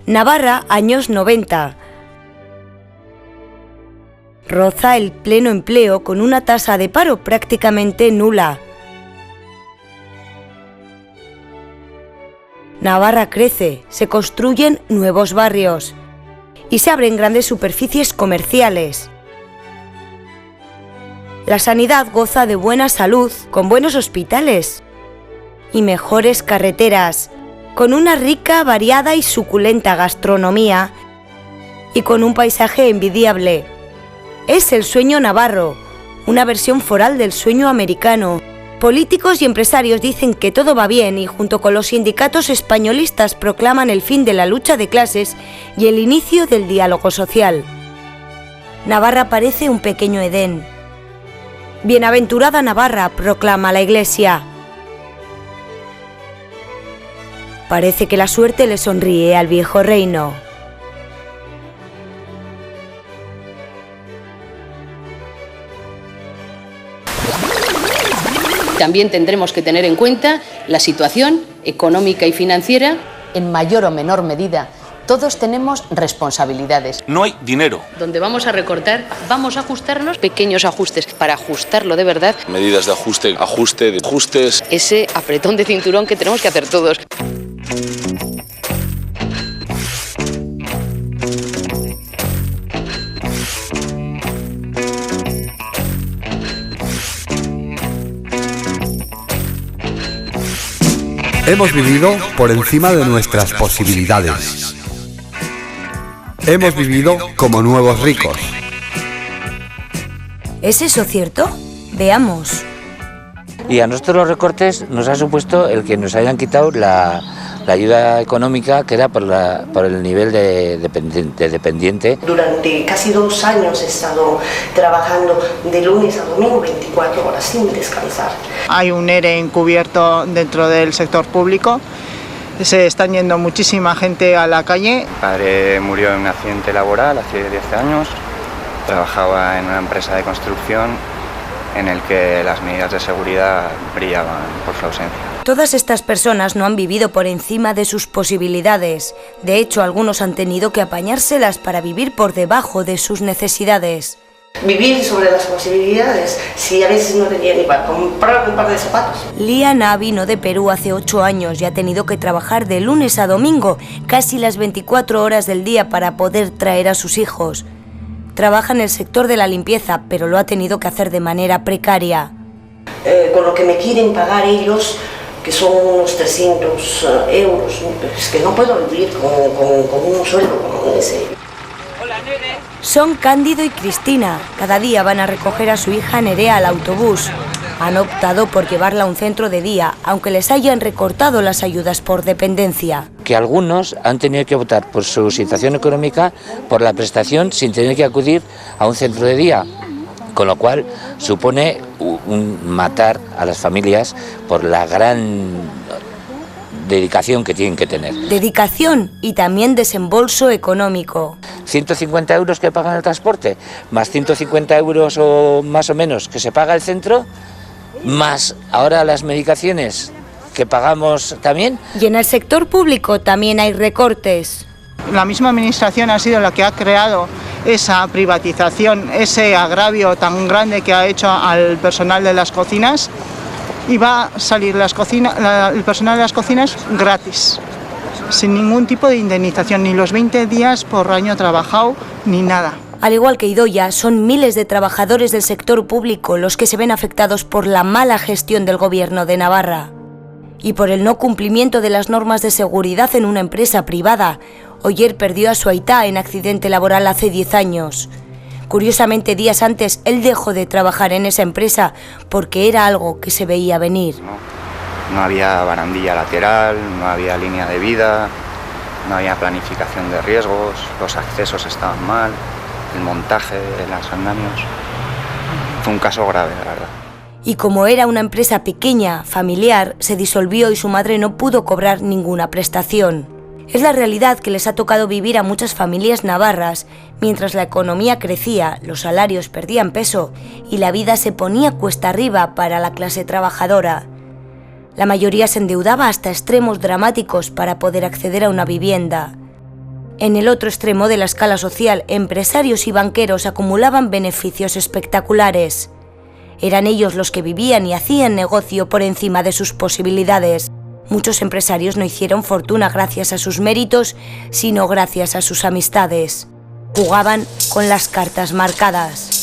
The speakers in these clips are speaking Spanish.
Navarra, años 90. Roza el pleno empleo con una tasa de paro prácticamente nula. Navarra crece, se construyen nuevos barrios y se abren grandes superficies comerciales. La sanidad goza de buena salud, con buenos hospitales y mejores carreteras, con una rica, variada y suculenta gastronomía y con un paisaje envidiable. Es el sueño navarro, una versión foral del sueño americano. Políticos y empresarios dicen que todo va bien y junto con los sindicatos españolistas proclaman el fin de la lucha de clases y el inicio del diálogo social. Navarra parece un pequeño Edén. Bienaventurada Navarra, proclama la Iglesia. Parece que la suerte le sonríe al viejo reino. También tendremos que tener en cuenta la situación económica y financiera. En mayor o menor medida, todos tenemos responsabilidades. No hay dinero. Donde vamos a recortar, vamos a ajustarnos, pequeños ajustes para ajustarlo de verdad. Medidas de ajuste, ajustes. Ese apretón de cinturón que tenemos que hacer todos. Hemos vivido por encima de nuestras posibilidades. Hemos vivido como nuevos ricos. ¿Es eso cierto? Veamos. Y a nosotros los recortes nos ha supuesto el que nos hayan quitado la ayuda económica que era por el nivel de dependiente. Durante casi 2 años he estado trabajando de lunes a domingo 24 horas sin descansar. Hay un ERE encubierto dentro del sector público. Se están yendo muchísima gente a la calle. Mi padre murió en un accidente laboral hace 10 años. Trabajaba en una empresa de construcción en el que las medidas de seguridad brillaban por su ausencia. Todas estas personas no han vivido por encima de sus posibilidades. De hecho, algunos han tenido que apañárselas para vivir por debajo de sus necesidades. Vivir sobre las posibilidades, si a veces no tenía ni para comprar un par de zapatos. Liana vino de Perú hace 8 años y ha tenido que trabajar de lunes a domingo, casi las 24 horas del día para poder traer a sus hijos. Trabaja en el sector de la limpieza, pero lo ha tenido que hacer de manera precaria. Con lo que me quieren pagar ellos, que son unos 300 euros, es que no puedo vivir con un sueldo como ese. Son Cándido y Cristina. Cada día van a recoger a su hija Nerea al autobús. Han optado por llevarla a un centro de día, aunque les hayan recortado las ayudas por dependencia. Que algunos han tenido que optar por su situación económica, por la prestación, sin tener que acudir a un centro de día. Con lo cual supone un matar a las familias por la gran dedicación que tienen que tener. Dedicación y también desembolso económico. 150 euros que pagan el transporte, más 150 euros o más o menos que se paga el centro, más ahora las medicaciones que pagamos también. Y en el sector público también hay recortes. La misma administración ha sido la que ha creado esa privatización, ese agravio tan grande que ha hecho al personal de las cocinas, y va a salir el personal de las cocinas gratis, sin ningún tipo de indemnización, ni los 20 días por año trabajado, ni nada. Al igual que Idoia, son miles de trabajadores del sector público los que se ven afectados por la mala gestión del gobierno de Navarra y por el no cumplimiento de las normas de seguridad en una empresa privada. Oyer perdió a su aitá en accidente laboral hace 10 años. Curiosamente, días antes, él dejó de trabajar en esa empresa porque era algo que se veía venir. No había barandilla lateral, no había línea de vida, no había planificación de riesgos, los accesos estaban mal, el montaje de los andamios. Fue un caso grave, la verdad. Y como era una empresa pequeña, familiar, se disolvió y su madre no pudo cobrar ninguna prestación. Es la realidad que les ha tocado vivir a muchas familias navarras. Mientras la economía crecía, los salarios perdían peso y la vida se ponía cuesta arriba para la clase trabajadora. La mayoría se endeudaba hasta extremos dramáticos para poder acceder a una vivienda. En el otro extremo de la escala social, empresarios y banqueros acumulaban beneficios espectaculares. Eran ellos los que vivían y hacían negocio por encima de sus posibilidades. Muchos empresarios no hicieron fortuna gracias a sus méritos, sino gracias a sus amistades. Jugaban con las cartas marcadas.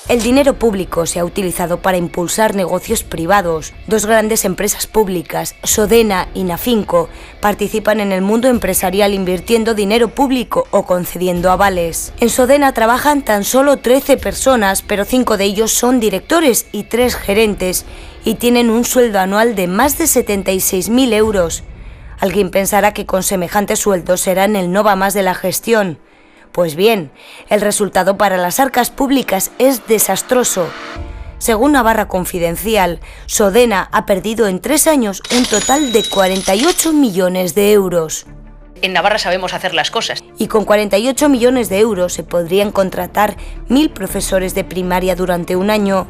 El dinero público se ha utilizado para impulsar negocios privados. Dos grandes empresas públicas, Sodena y Nafinco, participan en el mundo empresarial invirtiendo dinero público o concediendo avales. En Sodena trabajan tan solo 13 personas, pero 5 de ellos son directores y 3 gerentes, y tienen un sueldo anual de más de 76.000 euros. Alguien pensará que con semejantes sueldos serán el no va más de la gestión. Pues bien, el resultado para las arcas públicas es desastroso. Según Navarra Confidencial, Sodena ha perdido en 3 años un total de 48 millones de euros. En Navarra sabemos hacer las cosas. Y con 48 millones de euros se podrían contratar 1.000 profesores de primaria durante un año.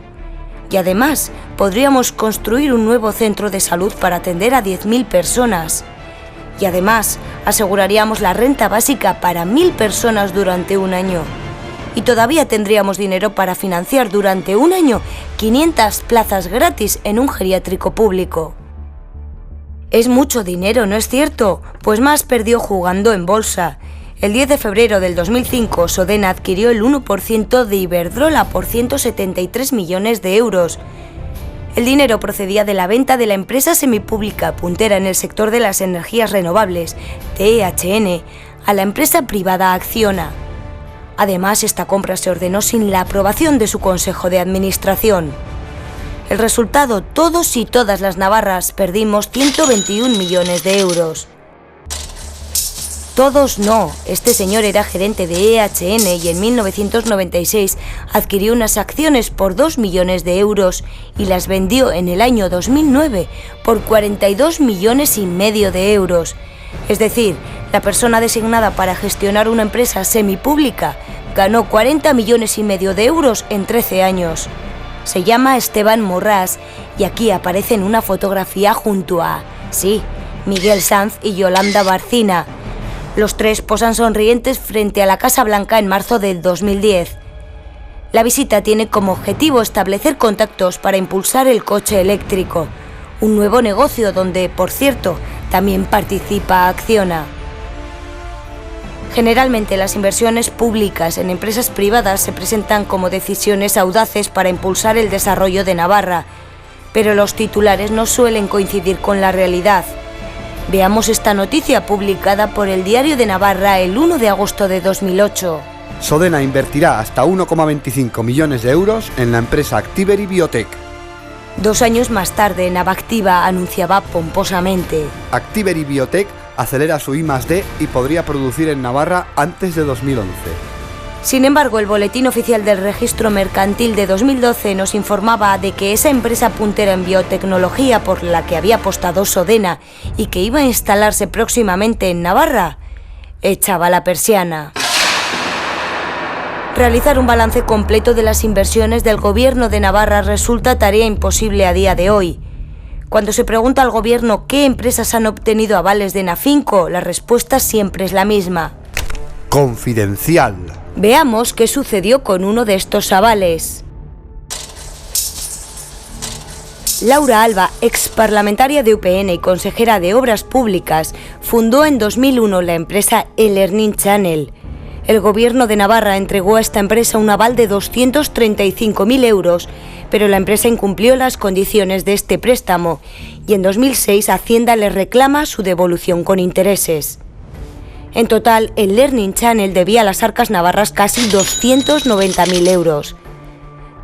Y además, podríamos construir un nuevo centro de salud para atender a 10.000 personas. Y además, aseguraríamos la renta básica para 1.000 personas durante un año. Y todavía tendríamos dinero para financiar durante un año 500 plazas gratis en un geriátrico público. Es mucho dinero, ¿no es cierto? Pues más perdió jugando en bolsa. El 10 de febrero del 2005, Sodena adquirió el 1% de Iberdrola por 173 millones de euros. El dinero procedía de la venta de la empresa semipública puntera en el sector de las energías renovables, TEHN, a la empresa privada Acciona. Además, esta compra se ordenó sin la aprobación de su consejo de administración. El resultado, todos y todas las navarras perdimos 121 millones de euros. Todos no. Este señor era gerente de EHN y en 1996 adquirió unas acciones por 2 millones de euros y las vendió en el año 2009 por 42 millones y medio de euros. Es decir, la persona designada para gestionar una empresa semipública ganó 40 millones y medio de euros en 13 años. Se llama Esteban Morrás y aquí aparece en una fotografía junto a, sí, Miguel Sanz y Yolanda Barcina. Los tres posan sonrientes frente a la Casa Blanca en marzo del 2010. La visita tiene como objetivo establecer contactos para impulsar el coche eléctrico, un nuevo negocio donde, por cierto, también participa Acciona. Generalmente las inversiones públicas en empresas privadas se presentan como decisiones audaces para impulsar el desarrollo de Navarra, pero los titulares no suelen coincidir con la realidad. Veamos esta noticia publicada por el Diario de Navarra el 1 de agosto de 2008. Sodena invertirá hasta 1,25 millones de euros en la empresa Activeri Biotech. 2 años más tarde, Navactiva anunciaba pomposamente: Activeri Biotech acelera su I+D y podría producir en Navarra antes de 2011. Sin embargo, el Boletín Oficial del Registro Mercantil de 2012 nos informaba de que esa empresa puntera en biotecnología por la que había apostado Sodena y que iba a instalarse próximamente en Navarra, echaba la persiana. Realizar un balance completo de las inversiones del Gobierno de Navarra resulta tarea imposible a día de hoy. Cuando se pregunta al Gobierno qué empresas han obtenido avales de Nafinco, la respuesta siempre es la misma: Confidencial. Veamos qué sucedió con uno de estos avales. Laura Alba, exparlamentaria de UPN y consejera de Obras Públicas, fundó en 2001 la empresa eLearning Channel. El Gobierno de Navarra entregó a esta empresa un aval de 235.000 euros, pero la empresa incumplió las condiciones de este préstamo y en 2006 Hacienda le reclama su devolución con intereses. En total, el Learning Channel debía a las arcas navarras casi 290.000 euros.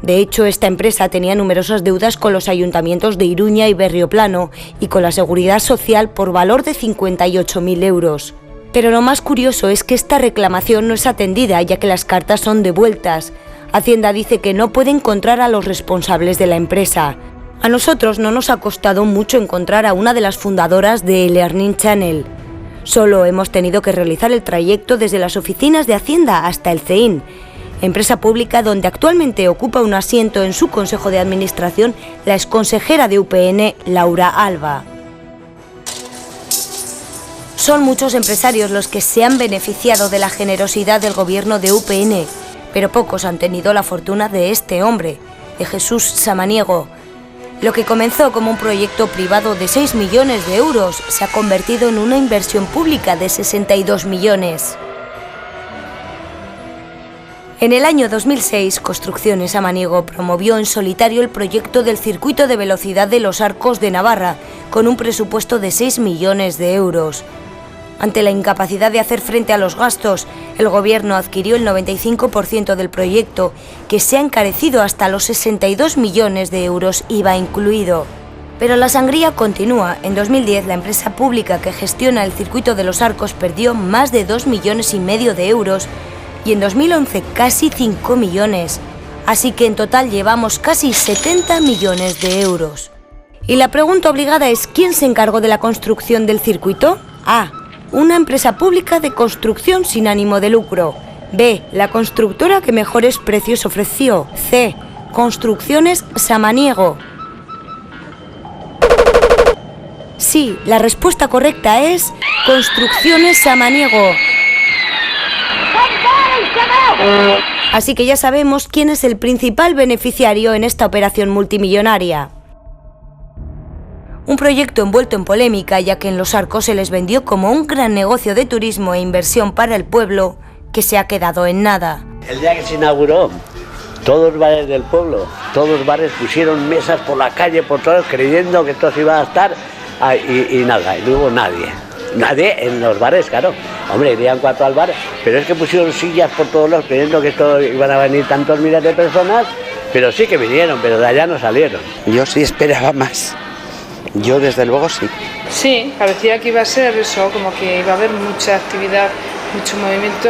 De hecho, esta empresa tenía numerosas deudas con los ayuntamientos de Iruña y Berrioplano y con la Seguridad Social por valor de 58.000 euros. Pero lo más curioso es que esta reclamación no es atendida, ya que las cartas son devueltas. Hacienda dice que no puede encontrar a los responsables de la empresa. A nosotros no nos ha costado mucho encontrar a una de las fundadoras de Learning Channel. Solo hemos tenido que realizar el trayecto desde las oficinas de Hacienda hasta el CEIN, empresa pública donde actualmente ocupa un asiento en su consejo de administración la exconsejera de UPN, Laura Alba. Son muchos empresarios los que se han beneficiado de la generosidad del gobierno de UPN, pero pocos han tenido la fortuna de este hombre, de Jesús Samaniego. Lo que comenzó como un proyecto privado de 6 millones de euros se ha convertido en una inversión pública de 62 millones. En el año 2006, Construcciones Samaniego promovió en solitario el proyecto del circuito de velocidad de Los Arcos de Navarra, con un presupuesto de 6 millones de euros. Ante la incapacidad de hacer frente a los gastos, el gobierno adquirió el 95% del proyecto, que se ha encarecido hasta los 62 millones de euros, IVA incluido. Pero la sangría continúa. En 2010, la empresa pública que gestiona el circuito de Los Arcos perdió más de 2,5 millones de euros y en 2011 casi 5 millones. Así que en total llevamos casi 70 millones de euros. Y la pregunta obligada es: ¿quién se encargó de la construcción del circuito? A. Una empresa pública de construcción sin ánimo de lucro. B. La constructora que mejores precios ofreció. C. Construcciones Samaniego. Sí, la respuesta correcta es Construcciones Samaniego. Así que ya sabemos quién es el principal beneficiario en esta operación multimillonaria. Un proyecto envuelto en polémica, ya que en Los Arcos se les vendió como un gran negocio de turismo e inversión para el pueblo, que se ha quedado en nada. El día que se inauguró, todos los bares del pueblo, todos los bares pusieron mesas por la calle, por todos, creyendo que esto se iba a estar, y nada, y no hubo nadie. Nadie en los bares, claro. Hombre, irían 4 al bar, pero es que pusieron sillas por todos lados, creyendo que esto iban a venir tantos miles de personas, pero sí que vinieron, pero de allá no salieron. Yo sí esperaba más. Yo desde luego sí. Sí, parecía que iba a ser eso, como que iba a haber mucha actividad, mucho movimiento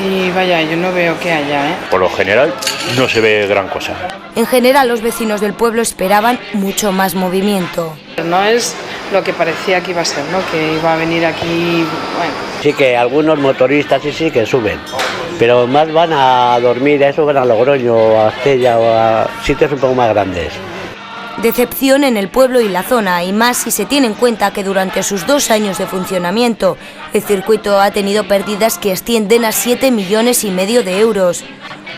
y vaya, yo no veo que haya, ¿eh? Por lo general no se ve gran cosa. En general los vecinos del pueblo esperaban mucho más movimiento. No es lo que parecía que iba a ser, ¿no? Que iba a venir aquí, bueno. Sí que algunos motoristas sí que suben, pero más van a dormir, a eso van a Logroño, a Estella o a sitios un poco más grandes. Decepción en el pueblo y la zona, y más si se tiene en cuenta que durante sus 2 años de funcionamiento, el circuito ha tenido pérdidas que ascienden a 7,5 millones de euros.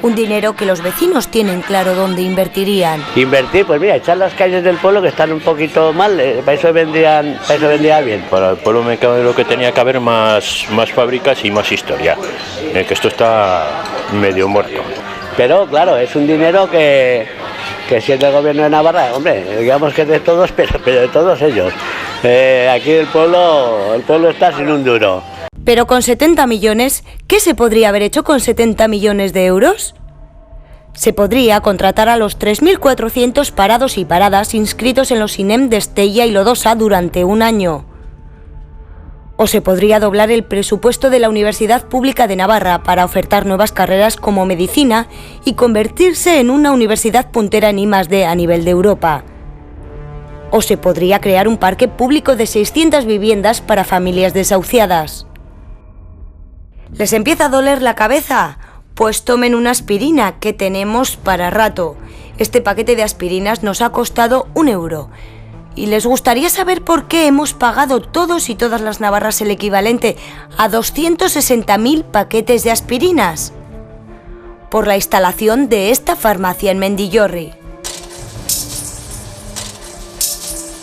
Un dinero que los vecinos tienen claro dónde invertirían. Invertir, pues mira, echar las calles del pueblo que están un poquito mal, para eso vendría bien. Para el pueblo me cabe lo que tenía que haber más fábricas y más historia, que esto está medio muerto. Pero claro, es un dinero que si es del gobierno de Navarra, hombre, digamos que es de todos, pero de todos ellos. Aquí el pueblo está sin un duro. Pero con 70 millones, ¿qué se podría haber hecho con 70 millones de euros? Se podría contratar a los 3.400 parados y paradas inscritos en los INEM de Estella y Lodosa durante un año. O se podría doblar el presupuesto de la Universidad Pública de Navarra para ofertar nuevas carreras como medicina y convertirse en una universidad puntera en I+D a nivel de Europa. O se podría crear un parque público de 600 viviendas para familias desahuciadas. ¿Les empieza a doler la cabeza? Pues tomen una aspirina, que tenemos para rato. Este paquete de aspirinas nos ha costado 1 euro. ¿Y les gustaría saber por qué hemos pagado todos y todas las navarras el equivalente a 260.000 paquetes de aspirinas? Por la instalación de esta farmacia en Mendillorri.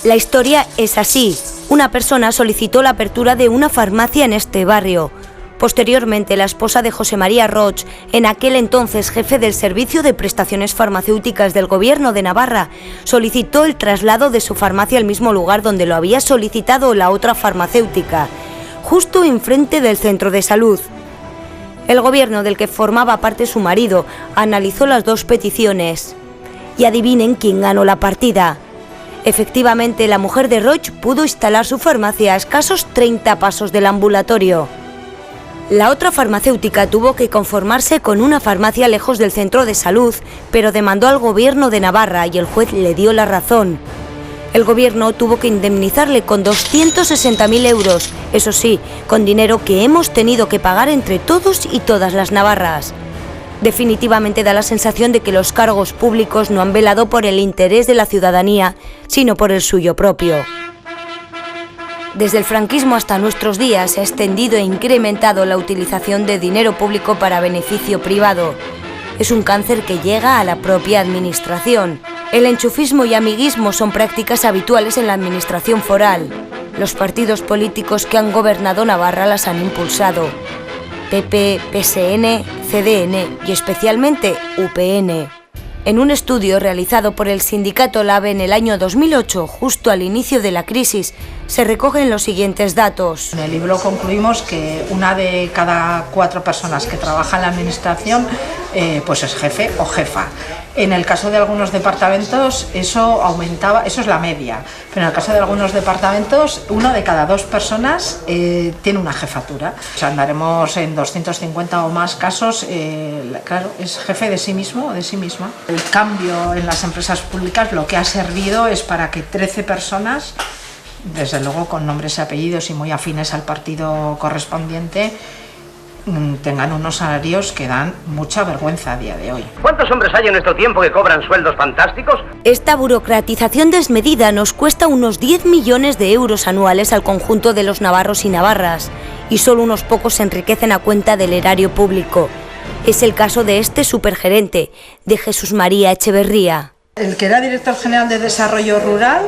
La historia es así. Una persona solicitó la apertura de una farmacia en este barrio. Posteriormente, la esposa de José María Roig, en aquel entonces jefe del Servicio de Prestaciones Farmacéuticas del Gobierno de Navarra, solicitó el traslado de su farmacia al mismo lugar donde lo había solicitado la otra farmacéutica, justo enfrente del centro de salud. El gobierno del que formaba parte su marido analizó las 2 peticiones. Y adivinen quién ganó la partida. Efectivamente, la mujer de Roig pudo instalar su farmacia a escasos 30 pasos del ambulatorio. La otra farmacéutica tuvo que conformarse con una farmacia lejos del centro de salud, pero demandó al gobierno de Navarra y el juez le dio la razón. El gobierno tuvo que indemnizarle con 260.000 euros, eso sí, con dinero que hemos tenido que pagar entre todos y todas las navarras. Definitivamente da la sensación de que los cargos públicos no han velado por el interés de la ciudadanía, sino por el suyo propio. Desde el franquismo hasta nuestros días se ha extendido e incrementado la utilización de dinero público para beneficio privado. Es un cáncer que llega a la propia administración. El enchufismo y amiguismo son prácticas habituales en la administración foral. Los partidos políticos que han gobernado Navarra las han impulsado. PP, PSN, CDN y especialmente UPN. En un estudio realizado por el sindicato LABE en el año 2008, justo al inicio de la crisis, se recogen los siguientes datos. En el libro concluimos que una de cada 4 personas que trabaja en la administración pues es jefe o jefa. En el caso de algunos departamentos eso aumentaba, eso es la media, pero en el caso de algunos departamentos 1 de cada 2 personas tiene una jefatura. O sea, andaremos en 250 o más casos, claro, es jefe de sí mismo o de sí misma. El cambio en las empresas públicas lo que ha servido es para que 13 personas, desde luego con nombres y apellidos y muy afines al partido correspondiente, tengan unos salarios que dan mucha vergüenza a día de hoy. ¿Cuántos hombres hay en nuestro tiempo que cobran sueldos fantásticos? Esta burocratización desmedida nos cuesta unos 10 millones de euros anuales al conjunto de los navarros y navarras, y solo unos pocos se enriquecen a cuenta del erario público. Es el caso de este supergerente, de Jesús María Echeverría. El que era director general de Desarrollo Rural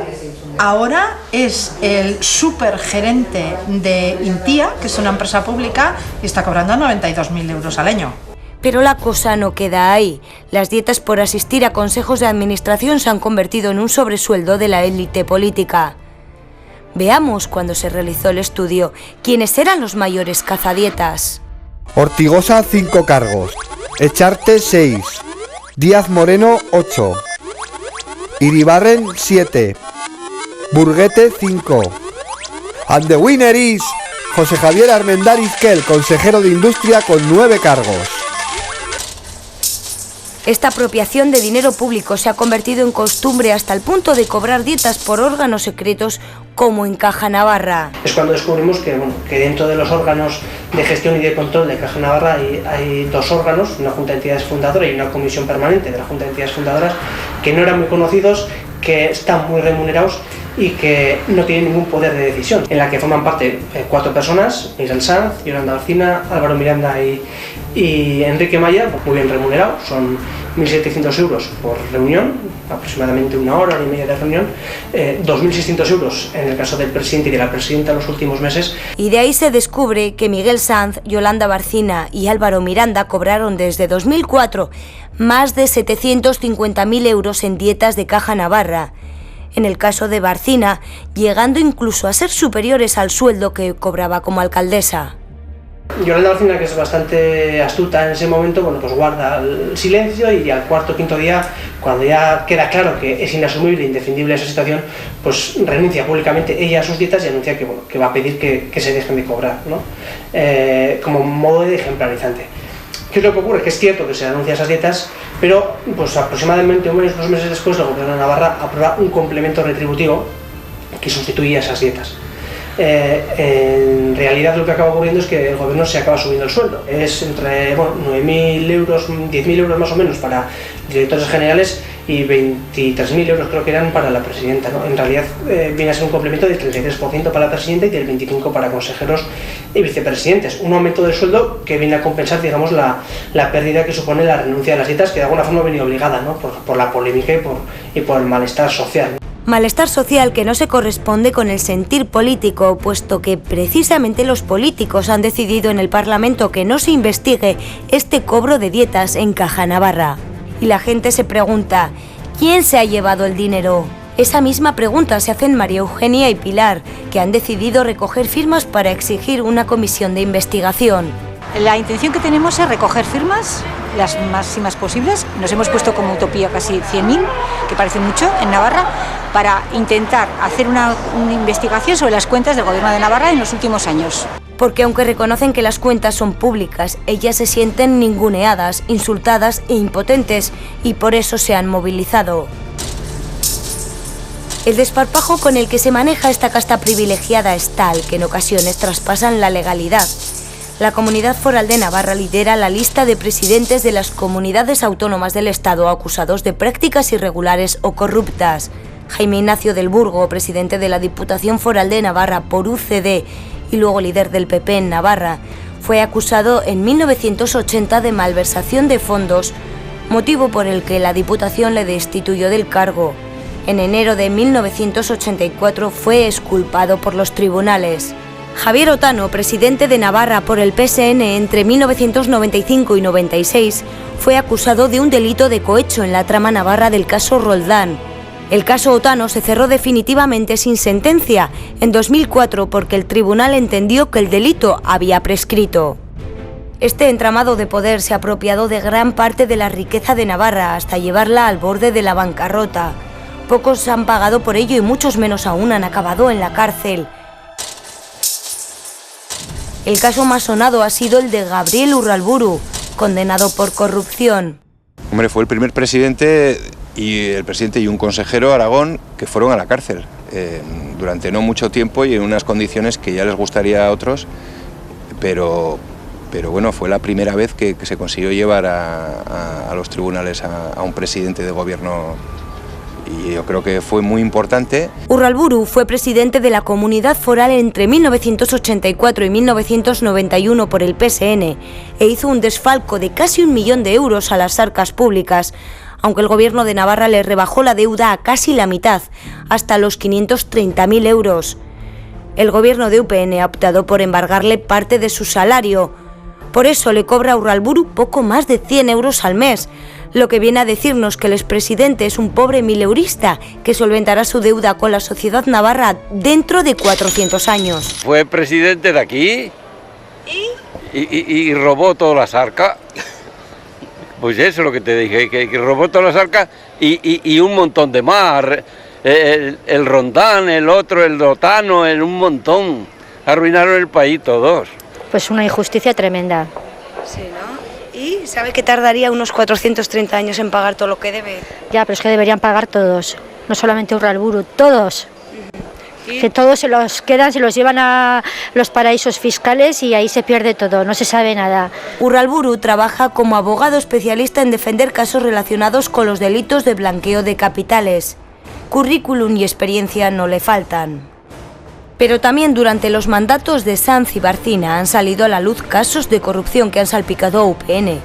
ahora es el supergerente de Intia, que es una empresa pública, y está cobrando 92.000 euros al año. Pero la cosa no queda ahí. Las dietas por asistir a consejos de administración se han convertido en un sobresueldo de la élite política. Veamos cuando se realizó el estudio quiénes eran los mayores cazadietas. Ortigosa 5 cargos, Echarte 6, Díaz Moreno 8, Iribarren 7, Burguete 5. And the winner is José Javier Armendáriz-Kell, consejero de Industria, con 9 cargos. Esta apropiación de dinero público se ha convertido en costumbre hasta el punto de cobrar dietas por órganos secretos como en Caja Navarra. Es cuando descubrimos que dentro de los órganos de gestión y de control de Caja Navarra hay 2 órganos, una Junta de Entidades Fundadora y una Comisión Permanente de la Junta de Entidades Fundadoras, que no eran muy conocidos, que están muy remunerados y que no tienen ningún poder de decisión, en la que forman parte 4 personas: Miguel Sanz, Yolanda Barcina, Álvaro Miranda y Enrique Maya, muy bien remunerados, son 1.700 euros por reunión, aproximadamente 1 hora, hora y media de reunión, 2.600 euros en el caso del presidente y de la presidenta en los últimos meses. Y de ahí se descubre que Miguel Sanz, Yolanda Barcina y Álvaro Miranda cobraron desde 2004 más de 750.000 euros en dietas de Caja Navarra. En el caso de Barcina, llegando incluso a ser superiores al sueldo que cobraba como alcaldesa. Yolanda Barcina, que es bastante astuta en ese momento, pues guarda el silencio, y al cuarto o quinto día, cuando ya queda claro que es inasumible e indefendible esa situación, pues renuncia públicamente ella a sus dietas y anuncia que va a pedir que se dejen de cobrar, ¿no? Como modo de ejemplarizante. ¿Qué es lo que ocurre? Que es cierto que se anuncian esas dietas, pero pues aproximadamente 1 mes, 2 meses después, el Gobierno de Navarra aprueba un complemento retributivo que sustituye a esas dietas. En realidad lo que acaba ocurriendo es que el gobierno se acaba subiendo el sueldo. Es entre 9.000 euros, 10.000 euros más o menos para directores generales y 23.000 euros creo que eran para la presidenta, ¿no? En realidad viene a ser un complemento del 33% para la presidenta y del 25% para consejeros y vicepresidentes. Un aumento del sueldo que viene a compensar, digamos, la pérdida que supone la renuncia a las dietas, que de alguna forma venía obligada, ¿no? por la polémica y por el malestar social. Malestar social que no se corresponde con el sentir político, puesto que precisamente los políticos han decidido en el Parlamento que no se investigue este cobro de dietas en Caja Navarra. Y la gente se pregunta, ¿quién se ha llevado el dinero? Esa misma pregunta se hacen María Eugenia y Pilar, que han decidido recoger firmas para exigir una comisión de investigación. La intención que tenemos es recoger firmas, las máximas posibles. Nos hemos puesto como utopía casi 100.000, que parece mucho, en Navarra, para intentar hacer una investigación sobre las cuentas del Gobierno de Navarra en los últimos años. Porque aunque reconocen que las cuentas son públicas, ellas se sienten ninguneadas, insultadas e impotentes, y por eso se han movilizado. El desparpajo con el que se maneja esta casta privilegiada es tal que en ocasiones traspasan la legalidad. La Comunidad Foral de Navarra lidera la lista de presidentes de las comunidades autónomas del Estado acusados de prácticas irregulares o corruptas. Jaime Ignacio del Burgo, presidente de la Diputación Foral de Navarra por UCD y luego líder del PP en Navarra, fue acusado en 1980 de malversación de fondos, motivo por el que la Diputación le destituyó del cargo. En enero de 1984 fue exculpado por los tribunales. Javier Otano, presidente de Navarra por el PSN entre 1995 y 96, fue acusado de un delito de cohecho en la trama navarra del caso Roldán. El caso Otano se cerró definitivamente sin sentencia en 2004 porque el tribunal entendió que el delito había prescrito. Este entramado de poder se ha apropiado de gran parte de la riqueza de Navarra hasta llevarla al borde de la bancarrota. Pocos han pagado por ello y muchos menos aún han acabado en la cárcel. El caso más sonado ha sido el de Gabriel Urralburu, condenado por corrupción. Hombre, fue el primer presidente y un consejero Aragón que fueron a la cárcel durante no mucho tiempo y en unas condiciones que ya les gustaría a otros, pero bueno, fue la primera vez que se consiguió llevar a los tribunales a un presidente de gobierno. Y yo creo que fue muy importante. Urralburu fue presidente de la Comunidad Foral entre 1984 y 1991 por el PSN e hizo un desfalco de casi 1 millón de euros a las arcas públicas, aunque el gobierno de Navarra le rebajó la deuda a casi la mitad, hasta los 530.000 euros. El gobierno de UPN ha optado por embargarle parte de su salario. Por eso le cobra a Urralburu poco más de 100 euros al mes, lo que viene a decirnos que el expresidente es un pobre mileurista que solventará su deuda con la sociedad navarra dentro de 400 años. Fue presidente de aquí y robó todas las arcas. Pues eso es lo que te dije, que robó todas las arcas y un montón de más. El Rondán, el otro, el Otano, un montón. Arruinaron el país todos. Pues una injusticia tremenda. Sí, ¿no? ¿Y sabe que tardaría unos 430 años en pagar todo lo que debe? Ya, pero es que deberían pagar todos, no solamente Urralburu, todos. Que todos se los quedan, se los llevan a los paraísos fiscales y ahí se pierde todo, no se sabe nada. Urralburu trabaja como abogado especialista en defender casos relacionados con los delitos de blanqueo de capitales. Currículum y experiencia no le faltan. Pero también durante los mandatos de Sanz y Barcina han salido a la luz casos de corrupción que han salpicado a UPN.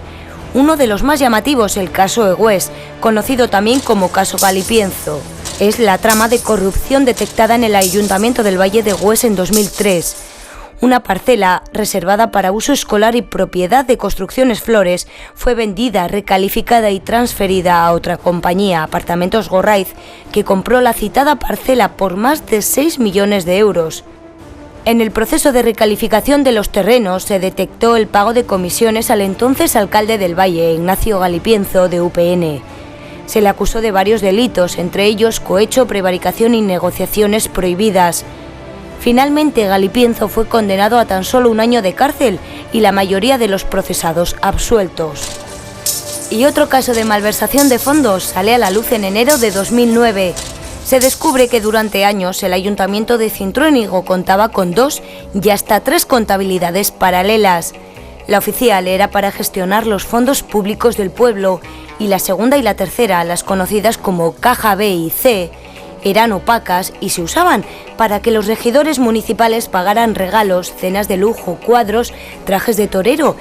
Uno de los más llamativos, el caso Egués, conocido también como caso Galipienzo. Es la trama de corrupción detectada en el Ayuntamiento del Valle de Egués en 2003. Una parcela reservada para uso escolar y propiedad de Construcciones Flores fue vendida, recalificada y transferida a otra compañía, Apartamentos Gorraiz, que compró la citada parcela por más de 6 millones de euros. En el proceso de recalificación de los terrenos se detectó el pago de comisiones al entonces alcalde del Valle, Ignacio Galipienzo, de UPN. Se le acusó de varios delitos, entre ellos cohecho, prevaricación y negociaciones prohibidas. Finalmente, Galipienzo fue condenado a tan solo 1 año de cárcel y la mayoría de los procesados absueltos. Y otro caso de malversación de fondos sale a la luz en enero de 2009. Se descubre que durante años el Ayuntamiento de Cintruénigo contaba con 2 y hasta 3 contabilidades paralelas. La oficial era para gestionar los fondos públicos del pueblo y la segunda y la tercera, las conocidas como Caja B y C, eran opacas y se usaban para que los regidores municipales pagaran regalos, cenas de lujo, cuadros, trajes de torero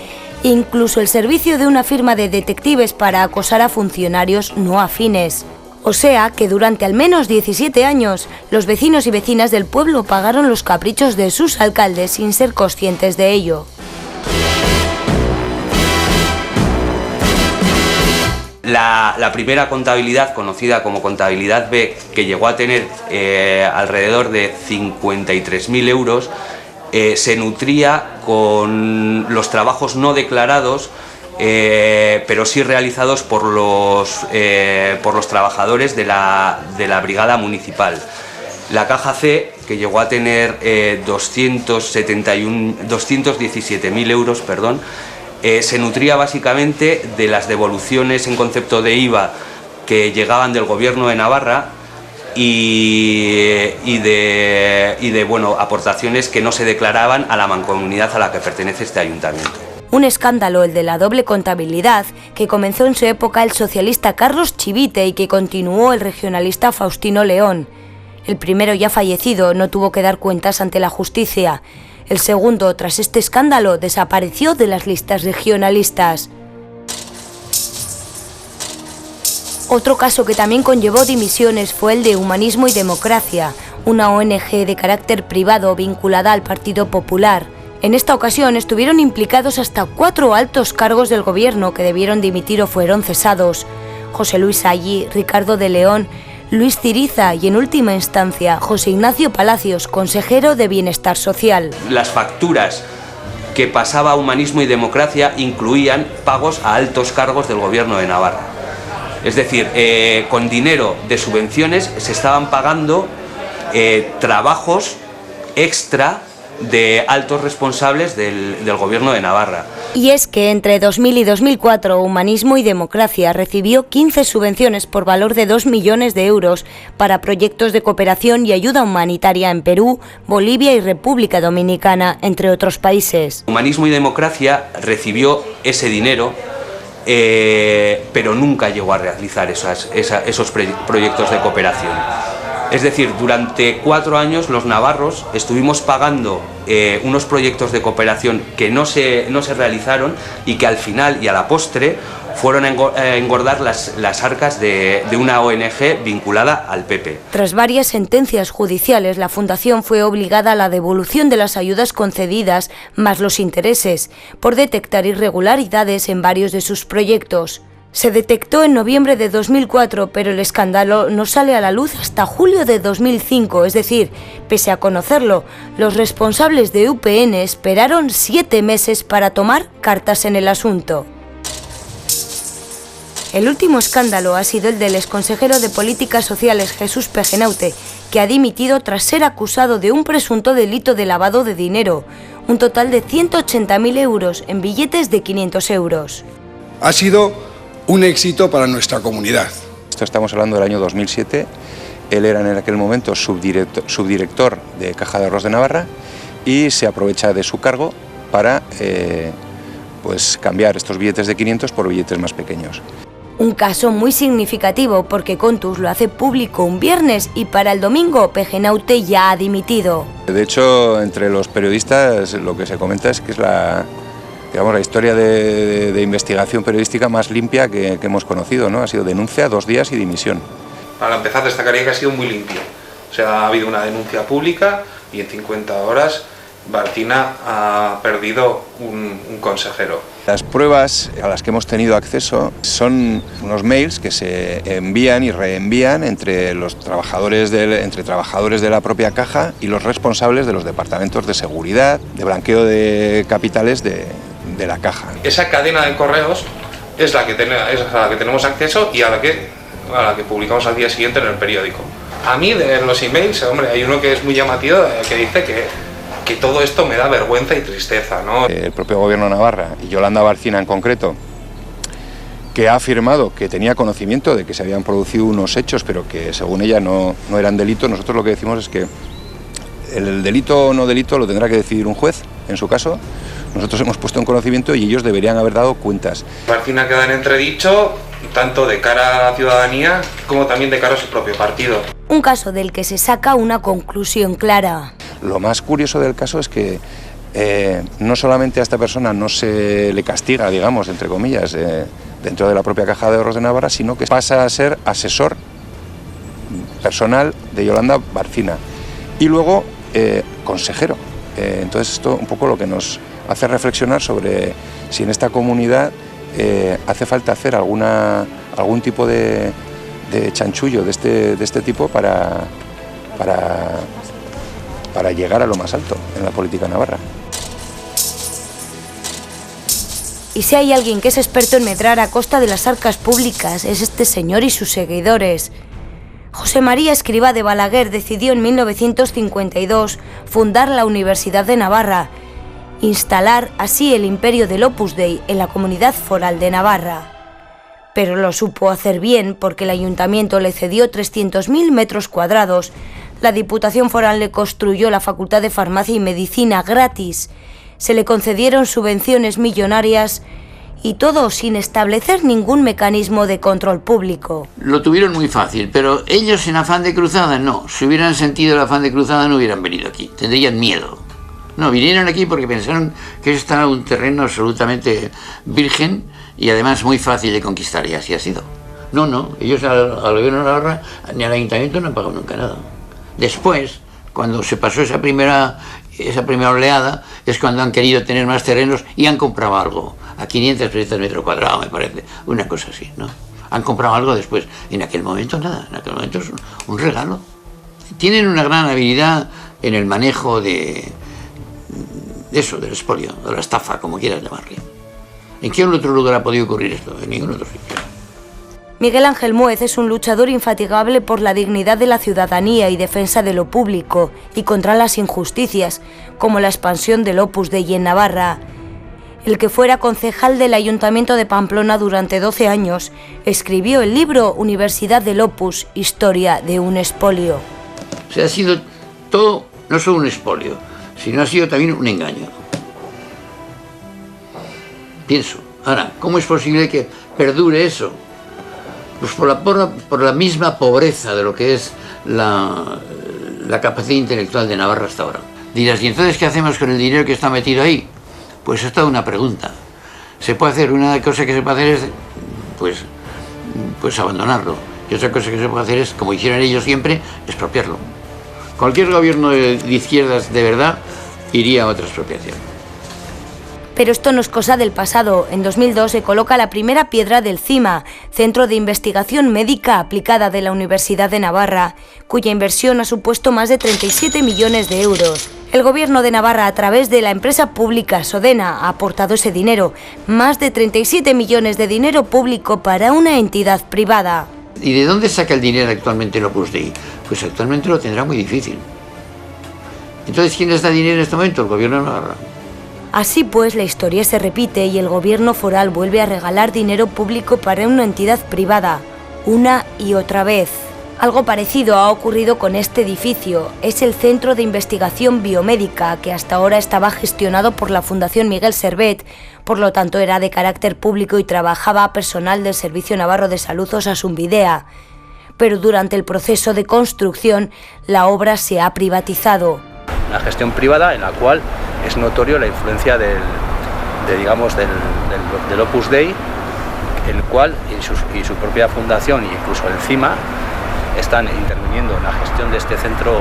e incluso el servicio de una firma de detectives para acosar a funcionarios no afines. O sea que durante al menos 17 años los vecinos y vecinas del pueblo pagaron los caprichos de sus alcaldes sin ser conscientes de ello. La primera contabilidad, conocida como contabilidad B, que llegó a tener alrededor de 53.000 euros, se nutría con los trabajos no declarados, pero sí realizados por los trabajadores de la brigada municipal. La caja C, que llegó a tener 217.000 euros, se nutría básicamente de las devoluciones en concepto de IVA que llegaban del Gobierno de Navarra y de aportaciones que no se declaraban a la mancomunidad a la que pertenece este ayuntamiento. Un escándalo, el de la doble contabilidad, que comenzó en su época el socialista Carlos Chivite y que continuó el regionalista Faustino León. El primero, ya fallecido, no tuvo que dar cuentas ante la justicia. El segundo, tras este escándalo, desapareció de las listas regionalistas. Otro caso que también conllevó dimisiones fue el de Humanismo y Democracia, una ONG de carácter privado vinculada al Partido Popular. En esta ocasión estuvieron implicados hasta 4 altos cargos del gobierno que debieron dimitir o fueron cesados: José Luis Allí, Ricardo de León, Luis Ciriza y, en última instancia, José Ignacio Palacios, consejero de Bienestar Social. Las facturas que pasaba Humanismo y Democracia incluían pagos a altos cargos del gobierno de Navarra. Es decir, con dinero de subvenciones se estaban pagando trabajos extra de altos responsables del gobierno de Navarra. Y es que entre 2000 y 2004 Humanismo y Democracia recibió 15 subvenciones por valor de 2 millones de euros para proyectos de cooperación y ayuda humanitaria en Perú, Bolivia y República Dominicana, entre otros países. Humanismo y Democracia recibió ese dinero, pero nunca llegó a realizar esos proyectos de cooperación. Es decir, durante 4 años los navarros estuvimos pagando unos proyectos de cooperación que no se realizaron y que al final y a la postre fueron a engordar las arcas de una ONG vinculada al PP. Tras varias sentencias judiciales, la Fundación fue obligada a la devolución de las ayudas concedidas más los intereses, por detectar irregularidades en varios de sus proyectos. Se detectó en noviembre de 2004, pero el escándalo no sale a la luz hasta julio de 2005, es decir, pese a conocerlo, los responsables de UPN esperaron 7 meses para tomar cartas en el asunto. El último escándalo ha sido el del exconsejero de Políticas Sociales Jesús Pejenaute, que ha dimitido tras ser acusado de un presunto delito de lavado de dinero, un total de 180.000 euros en billetes de 500 euros. Ha sido un éxito para nuestra comunidad. Esto estamos hablando del año 2007, él era en aquel momento subdirector de Caja de Ahorros de Navarra y se aprovecha de su cargo para pues cambiar estos billetes de 500 por billetes más pequeños. Un caso muy significativo porque Contus lo hace público un viernes y para el domingo Pejenaute ya ha dimitido. De hecho, entre los periodistas lo que se comenta es que es la historia de investigación periodística más limpia que hemos conocido, ¿no? Ha sido denuncia, 2 días y dimisión. Para empezar, destacaría que ha sido muy limpio. O sea, ha habido una denuncia pública y en 50 horas Barcina ha perdido un consejero. Las pruebas a las que hemos tenido acceso son unos mails que se envían y reenvían entre trabajadores de la propia caja y los responsables de los departamentos de seguridad, de blanqueo de capitales de la caja. Esa cadena de correos es la que tenemos acceso y a la que publicamos al día siguiente en el periódico. A mí, de los emails, hombre, hay uno que es muy llamativo, que dice que todo esto me da vergüenza y tristeza, ¿no? El propio gobierno de Navarra y Yolanda Barcina en concreto, que ha afirmado que tenía conocimiento de que se habían producido unos hechos, pero que según ella no eran delitos. Nosotros lo que decimos es que el delito o no delito lo tendrá que decidir un juez, en su caso. Nosotros hemos puesto en conocimiento y ellos deberían haber dado cuentas. Barcina queda en entredicho, tanto de cara a la ciudadanía como también de cara a su propio partido. Un caso del que se saca una conclusión clara. Lo más curioso del caso es que no solamente a esta persona no se le castiga, digamos, entre comillas, dentro de la propia Caja de Ahorros de Navarra, sino que pasa a ser asesor personal de Yolanda Barcina y luego consejero. Entonces esto un poco lo que nos hace reflexionar sobre si en esta comunidad hace falta hacer algún tipo de chanchullo de este tipo para llegar a lo más alto en la política navarra. Y si hay alguien que es experto en medrar a costa de las arcas públicas, es este señor y sus seguidores. José María Escrivá de Balaguer decidió en 1952 fundar la Universidad de Navarra, instalar así el imperio del Opus Dei en la Comunidad Foral de Navarra. Pero lo supo hacer bien porque el ayuntamiento le cedió 300.000 metros cuadrados, la Diputación Foral le construyó la Facultad de Farmacia y Medicina gratis se le concedieron subvenciones millonarias y todo sin establecer ningún mecanismo de control público. Lo tuvieron muy fácil, pero ellos en afán de cruzada no. Si hubieran sentido el afán de cruzada no hubieran venido aquí, tendrían miedo. No, vinieron aquí porque pensaron que esto era un terreno absolutamente virgen y además muy fácil de conquistar, y así ha sido. No, ellos al gobierno de Navarra ni al ayuntamiento no han pagado nunca nada. Después, cuando se pasó esa primera oleada, es cuando han querido tener más terrenos y han comprado algo, a 500, 300 metros cuadrados, me parece, una cosa así, ¿no? Han comprado algo después. En aquel momento nada, en aquel momento es un regalo. Tienen una gran habilidad en el manejo de eso, del expolio, de la estafa, como quieras llamarle. ¿En qué otro lugar ha podido ocurrir esto? En ningún otro sitio. Miguel Ángel Muez es un luchador infatigable por la dignidad de la ciudadanía y defensa de lo público y contra las injusticias, como la expansión del Opus Dei en Navarra. El que fuera concejal del Ayuntamiento de Pamplona durante 12 años, escribió el libro Universidad del Opus, historia de un expolio. O sea, ha sido todo, no solo un expolio, sino ha sido también un engaño. Pienso, ahora, ¿cómo es posible que perdure eso? Pues por la misma pobreza de lo que es la capacidad intelectual de Navarra hasta ahora. Dirás, ¿y entonces qué hacemos con el dinero que está metido ahí? Pues es toda una pregunta. Se puede hacer, una cosa que se puede hacer es pues abandonarlo. Y otra cosa que se puede hacer es, como hicieron ellos siempre, expropiarlo. Cualquier gobierno de izquierdas de verdad iría a otra expropiación. Pero esto no es cosa del pasado. En 2002 se coloca la primera piedra del CIMA, Centro de Investigación Médica Aplicada de la Universidad de Navarra, cuya inversión ha supuesto más de 37 millones de euros. El Gobierno de Navarra, a través de la empresa pública Sodena, ha aportado ese dinero, más de 37 millones de dinero público para una entidad privada. ¿Y de dónde saca el dinero actualmente el Opus Dei? Pues actualmente lo tendrá muy difícil. Entonces, ¿quién les da dinero en este momento? El Gobierno de Navarra. Así pues, la historia se repite y el gobierno foral vuelve a regalar dinero público para una entidad privada, una y otra vez. Algo parecido ha ocurrido con este edificio. Es el Centro de Investigación Biomédica, que hasta ahora estaba gestionado por la Fundación Miguel Servet, por lo tanto era de carácter público y trabajaba personal del Servicio Navarro de Salud Osasunbidea. Pero durante el proceso de construcción, la obra se ha privatizado. Una gestión privada en la cual es notorio la influencia del Opus Dei, el cual y su propia fundación e incluso el CIMA están interviniendo en la gestión de este centro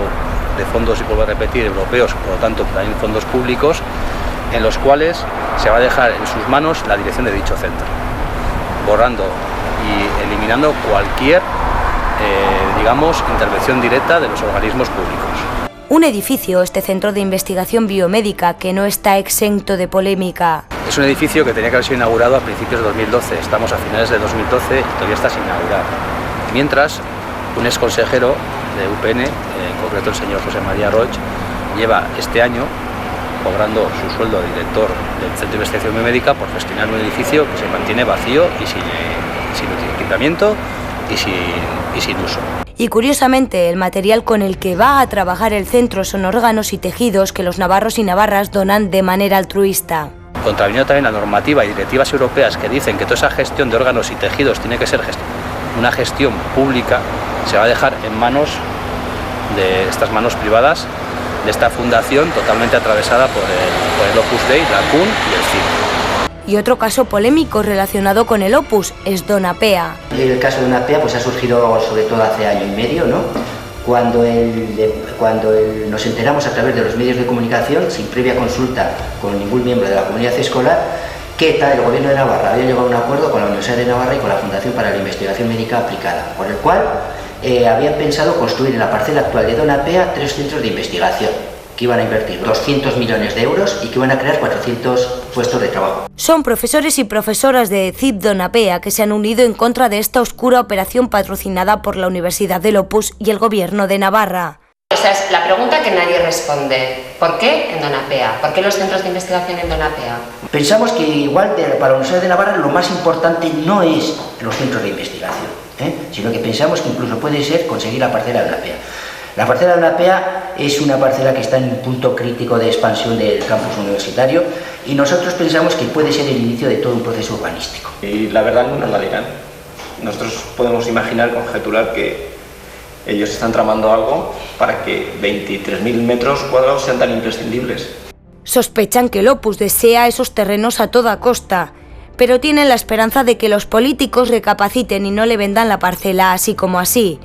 de fondos, y vuelvo a repetir, europeos, por lo tanto también fondos públicos, en los cuales se va a dejar en sus manos la dirección de dicho centro, borrando y eliminando cualquier intervención directa de los organismos públicos. Un edificio, este Centro de Investigación Biomédica, que no está exento de polémica. Es un edificio que tenía que haber sido inaugurado a principios de 2012. Estamos a finales de 2012 y todavía está sin inaugurar. Mientras, un exconsejero de UPN, en concreto el señor José María Roig, lleva este año cobrando su sueldo de director del Centro de Investigación Biomédica por gestionar un edificio que se mantiene vacío y sin equipamiento y sin uso. Y curiosamente, el material con el que va a trabajar el centro son órganos y tejidos que los navarros y navarras donan de manera altruista. Contraviniendo también la normativa y directivas europeas que dicen que toda esa gestión de órganos y tejidos tiene que ser una gestión pública, se va a dejar en manos de estas manos privadas, de esta fundación totalmente atravesada por el Opus Dei, la CUN y el CIMA. Y otro caso polémico relacionado con el Opus es Donapea. El caso de Donapea pues ha surgido sobre todo hace año y medio, ¿no? Cuando nos enteramos a través de los medios de comunicación, sin previa consulta con ningún miembro de la comunidad escolar, que el Gobierno de Navarra había llegado a un acuerdo con la Universidad de Navarra y con la Fundación para la Investigación Médica Aplicada, por el cual habían pensado construir en la parcela actual de Donapea 3 centros de investigación, que iban a invertir 200 millones de euros y que iban a crear 400 puestos de trabajo. Son profesores y profesoras de CIP Donapea que se han unido en contra de esta oscura operación patrocinada por la Universidad del Opus y el Gobierno de Navarra. Esa es la pregunta que nadie responde. ¿Por qué en Donapea? ¿Por qué los centros de investigación en Donapea? Pensamos que igual para la Universidad de Navarra lo más importante no es los centros de investigación, sino que pensamos que incluso puede ser conseguir la parcela de Donapea. La parcela de Donapea es una parcela que está en un punto crítico de expansión del campus universitario y nosotros pensamos que puede ser el inicio de todo un proceso urbanístico. Y la verdad no nos la dirán. Nosotros podemos imaginar, conjeturar que ellos están tramando algo para que 23.000 metros cuadrados sean tan imprescindibles. Sospechan que el Opus desea esos terrenos a toda costa, pero tienen la esperanza de que los políticos recapaciten y no le vendan la parcela así como así.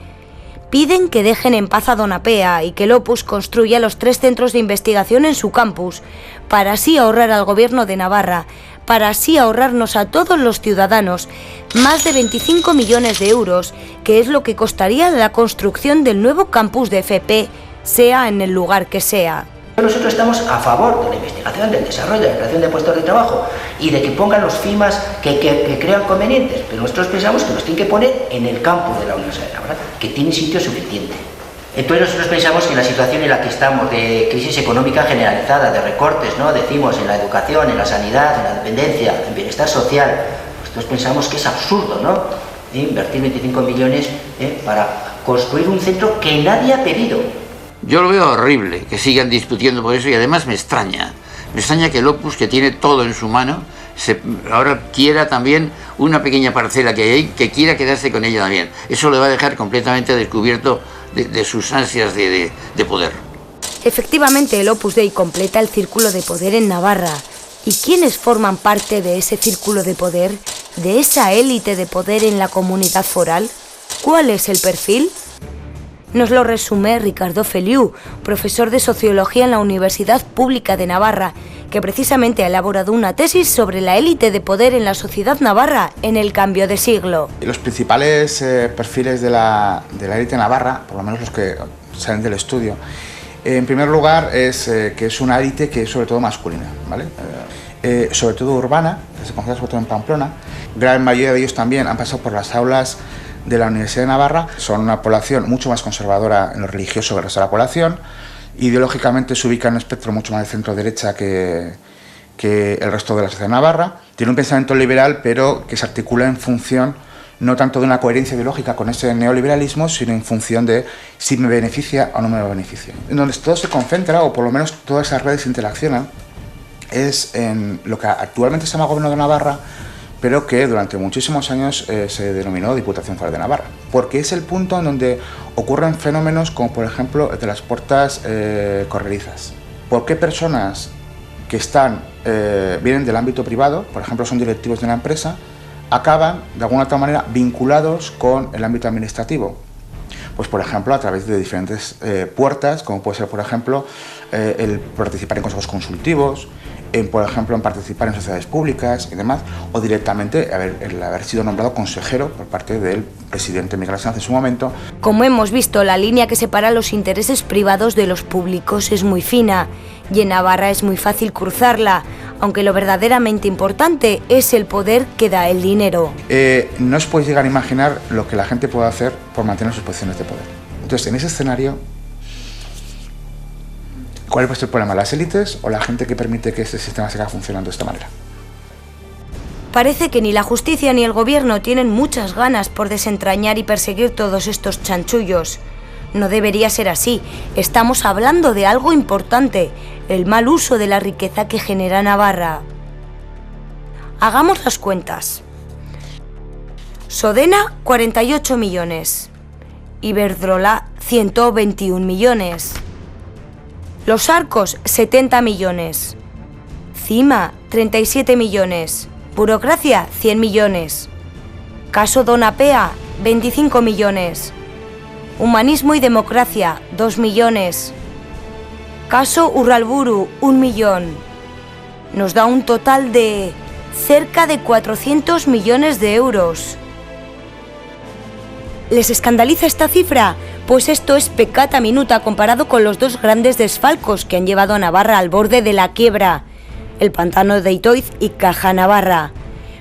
Piden que dejen en paz a Donapea y que el Opus construya los 3 centros de investigación en su campus, para así ahorrar al gobierno de Navarra, para así ahorrarnos a todos los ciudadanos más de 25 millones de euros, que es lo que costaría la construcción del nuevo campus de FP, sea en el lugar que sea. Nosotros estamos a favor de la investigación, del desarrollo, de la creación de puestos de trabajo y de que pongan los FIMAs que crean convenientes, pero nosotros pensamos que los tienen que poner en el campus de la Universidad de Navarra, que tiene sitio suficiente. Entonces nosotros pensamos que la situación en la que estamos, de crisis económica generalizada, de recortes, ¿no? Decimos en la educación, en la sanidad, en la dependencia, en bienestar social, nosotros pensamos que es absurdo, ¿no? Invertir 25 millones para construir un centro que nadie ha pedido. Yo lo veo horrible que sigan discutiendo por eso y además me extraña que el Opus, que tiene todo en su mano, ahora quiera también una pequeña parcela que hay ahí, que quiera quedarse con ella también. Eso le va a dejar completamente descubierto de sus ansias de poder. Efectivamente, el Opus Dei completa el círculo de poder en Navarra. ¿Y quiénes forman parte de ese círculo de poder? ¿De esa élite de poder en la comunidad foral? ¿Cuál es el perfil? Nos lo resume Ricardo Feliu, profesor de Sociología en la Universidad Pública de Navarra, que precisamente ha elaborado una tesis sobre la élite de poder en la sociedad navarra en el cambio de siglo. Los principales perfiles de la élite navarra, por lo menos los que salen del estudio, en primer lugar es que es una élite que es sobre todo masculina, ¿vale? Sobre todo urbana, que se concentra sobre todo en Pamplona. Gran mayoría de ellos también han pasado por las aulas de la Universidad de Navarra. Son una población mucho más conservadora en lo religioso que el resto de la población. Ideológicamente se ubica en un espectro mucho más de centro-derecha que el resto de la sociedad navarra. Tiene un pensamiento liberal, pero que se articula en función no tanto de una coherencia ideológica con ese neoliberalismo, sino en función de si me beneficia o no me beneficia. En donde todo se concentra, o por lo menos todas esas redes interaccionan, es en lo que actualmente se llama Gobierno de Navarra, pero que durante muchísimos años se denominó Diputación Foral de Navarra, porque es el punto en donde ocurren fenómenos como, por ejemplo, el de las puertas corredizas. ¿Por qué personas que vienen del ámbito privado, por ejemplo, son directivos de una empresa, acaban, de alguna otra manera, vinculados con el ámbito administrativo? Pues, por ejemplo, a través de diferentes puertas, como puede ser, por ejemplo, el participar en consejos consultivos, por ejemplo, en participar en sociedades públicas y demás, o directamente el haber sido nombrado consejero por parte del presidente Miguel Sanz en su momento. Como hemos visto, la línea que separa los intereses privados de los públicos es muy fina, y en Navarra es muy fácil cruzarla, aunque lo verdaderamente importante es el poder que da el dinero. No os podéis llegar a imaginar lo que la gente puede hacer por mantener sus posiciones de poder. Entonces, en ese escenario, ¿cuál es vuestro problema? ¿Las élites o la gente que permite que este sistema siga funcionando de esta manera? Parece que ni la justicia ni el gobierno tienen muchas ganas por desentrañar y perseguir todos estos chanchullos. No debería ser así. Estamos hablando de algo importante, el mal uso de la riqueza que genera Navarra. Hagamos las cuentas. Sodena, 48 millones. Iberdrola, 121 millones. Los Arcos, 70 millones. Cima, 37 millones. Burocracia, 100 millones. Caso Donapea, 25 millones. Humanismo y democracia, 2 millones. Caso Urralburu, 1 millón. Nos da un total de cerca de 400 millones de euros. ¿Les escandaliza esta cifra? Pues esto es peccata minuta comparado con los 2 grandes desfalcos que han llevado a Navarra al borde de la quiebra, el pantano de Itoiz y Caja Navarra.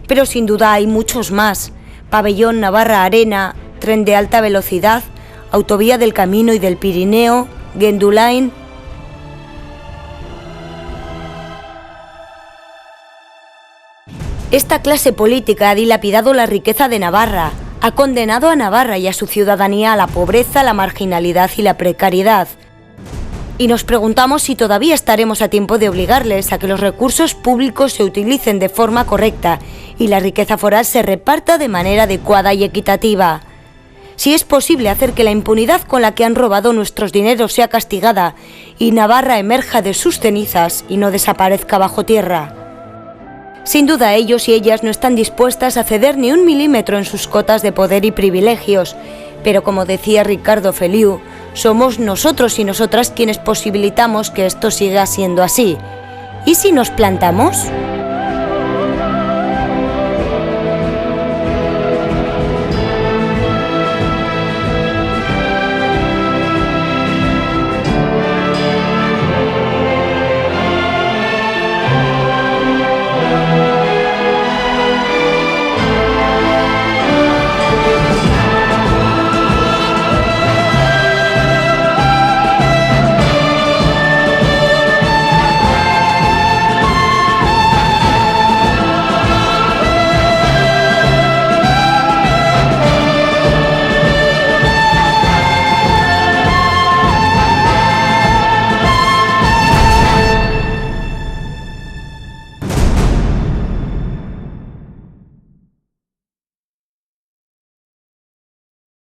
Pero sin duda hay muchos más: Pabellón Navarra Arena, tren de alta velocidad, autovía del Camino y del Pirineo, Gendulain. Esta clase política ha dilapidado la riqueza de Navarra, Ha condenado a Navarra y a su ciudadanía a la pobreza, la marginalidad y la precariedad. Y nos preguntamos si todavía estaremos a tiempo de obligarles a que los recursos públicos se utilicen de forma correcta y la riqueza foral se reparta de manera adecuada y equitativa. Si es posible hacer que la impunidad con la que han robado nuestros dineros sea castigada y Navarra emerja de sus cenizas y no desaparezca bajo tierra. Sin duda ellos y ellas no están dispuestas a ceder ni un milímetro en sus cotas de poder y privilegios, pero como decía Ricardo Feliu, somos nosotros y nosotras quienes posibilitamos que esto siga siendo así. ¿Y si nos plantamos?